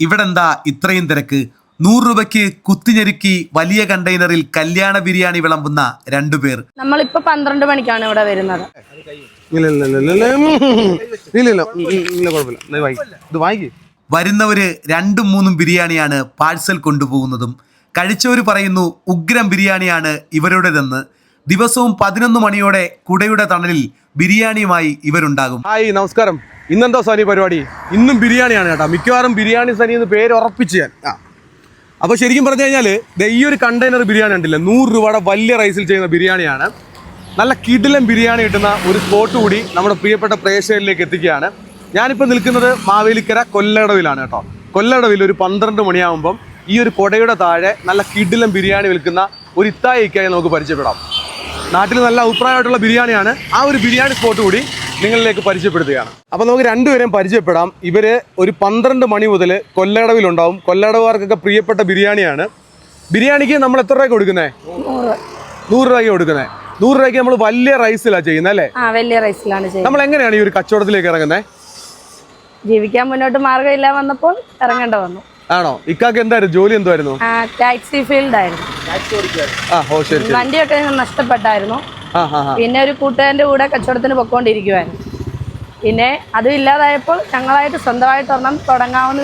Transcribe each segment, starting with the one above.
ഇവിടെ എന്താ ഇത്രയും തിരക്ക്? 100 രൂപയ്ക്ക് കുത്തിഞ്ഞെരുക്കി വലിയ കണ്ടെയ്നറിൽ കല്യാണ ബിരിയാണി വിളമ്പുന്ന രണ്ടുപേർ. നമ്മളിപ്പോ 12 മണിക്കാണ് ഇവിടെ വരുന്നത്. വരുന്നവര് 2-3 ബിരിയാണിയാണ് പാഴ്സൽ കൊണ്ടുപോകുന്നതും. കഴിച്ചവര് പറയുന്നു ഉഗ്രം ബിരിയാണിയാണ് ഇവരുടേതെന്ന്. ദിവസവും 11 മണിയോടെ കുടയുടെ തണലിൽ ബിരിയാണിയുമായി ഇവരുണ്ടാകും. ഹായ്, നമസ്കാരം. ഇന്നെന്താ സനി പരിപാടി? ഇന്നും ബിരിയാണിയാണ് കേട്ടോ. മിക്കവാറും ബിരിയാണി സനി എന്ന് പേര് ഉറപ്പിച്ച് ഞാൻ. അപ്പോൾ ശരിക്കും പറഞ്ഞു കഴിഞ്ഞാൽ ഈ ഒരു കണ്ടെയ്നർ ബിരിയാണി ഉണ്ടല്ലോ, 100 രൂപയുടെ വലിയ റൈസിൽ ചെയ്യുന്ന ബിരിയാണിയാണ്. നല്ല കിടിലൻ ബിരിയാണി കിട്ടുന്ന ഒരു സ്പോട്ട് കൂടി നമ്മുടെ പ്രിയപ്പെട്ട പ്രേക്ഷകരിലേക്ക് എത്തിക്കുകയാണ്. ഞാനിപ്പോൾ നിൽക്കുന്നത് മാവേലിക്കര കൊല്ലടവിലാണ് കേട്ടോ. കൊല്ലടവിൽ ഒരു 12 മണിയാകുമ്പം ഈ ഒരു കൊടയുടെ താഴെ നല്ല കിടിലൻ ബിരിയാണി വിൽക്കുന്ന ഒരു ഇത്തായിക്കായി നമുക്ക് പരിചയപ്പെടാം. നാട്ടിൽ നല്ല അഭിപ്രായമായിട്ടുള്ള ബിരിയാണിയാണ്. ആ ഒരു ബിരിയാണി സ്പോട്ട് കൂടി നിങ്ങളിലേക്ക് പരിചയപ്പെടുത്തുകയാണ്. അപ്പോൾ നമുക്ക് രണ്ടുപേരെയും പരിചയപ്പെടാം. ഇവർ ഒരു 12 മണി മുതൽ കൊല്ലടവിലുണ്ടാവും. കൊല്ലടവുകാർക്കൊക്കെ പ്രിയപ്പെട്ട ബിരിയാണിയാണ്. ബിരിയാണിക്ക് നമ്മൾ എത്ര രൂപയ്ക്ക് കൊടുക്കുന്നത്? 100 രൂപയ്ക്ക് കൊടുക്കുന്നത്. 100 രൂപയ്ക്ക് നമ്മൾ വലിയ റൈസിലാണ് ചെയ്യുന്നത് അല്ലേ? വലിയ റൈസിലാണ് ചെയ്യുന്നത്. നമ്മൾ എങ്ങനെയാണ് ഈ ഒരു കച്ചവടത്തിലേക്ക് ഇറങ്ങുന്നത്? ജീവിക്കാൻ മുന്നോട്ട് മാർഗ്ഗമില്ല വന്നപ്പോൾ ഇറങ്ങേണ്ട വന്നു. ആണോ? ഇക്കാക്ക് എന്തായിരുന്നു ജോലി? എന്തായിരുന്നു? ടാക്സി ഫീൽഡ് ആയിരുന്നു. വണ്ടിയൊക്കെ നഷ്ടപ്പെട്ടായിരുന്നു. പിന്നെ ഒരു കൂട്ടുകാരന്റെ കൂടെ കച്ചവടത്തിന് പൊക്കോണ്ടിരിക്കുവായിരുന്നു. പിന്നെ അതും ഇല്ലാതായപ്പോൾ ഞങ്ങളായിട്ട് സ്വന്തമായിട്ട് ഒരെണ്ണം തുടങ്ങാമെന്ന്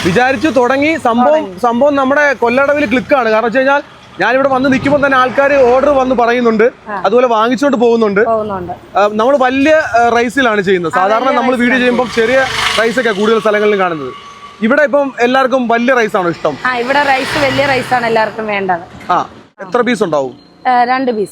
വിചാരിച്ചു തുടങ്ങി. സംഭവം നമ്മുടെ കൊല്ലടവിൽ ക്ലിക്കാണ്. കാരണം വെച്ച് കഴിഞ്ഞാൽ ഞാനിവിടെ വന്ന് നിൽക്കുമ്പോൾ തന്നെ ആൾക്കാർ ഓർഡർ വന്ന് പറയുന്നുണ്ട്, അതുപോലെ വാങ്ങിച്ചുകൊണ്ട് പോകുന്നുണ്ട്. നമ്മൾ വലിയ റൈസിലാണ് ചെയ്യുന്നത്. സാധാരണ നമ്മൾ വീഡിയോ ചെയ്യുമ്പോൾ ചെറിയ റൈസൊക്കെ കൂടുതൽ സ്ഥലങ്ങളിൽ കാണുന്നത്. ഇവിടെ ഇപ്പം എല്ലാവർക്കും വലിയ റൈസാണോ ഇഷ്ടം? ഇവിടെ റൈസ് വലിയ റൈസാണ് എല്ലാവർക്കും വേണ്ടത്. എത്ര പീസ് ഉണ്ടാവും? 2 പീസ്.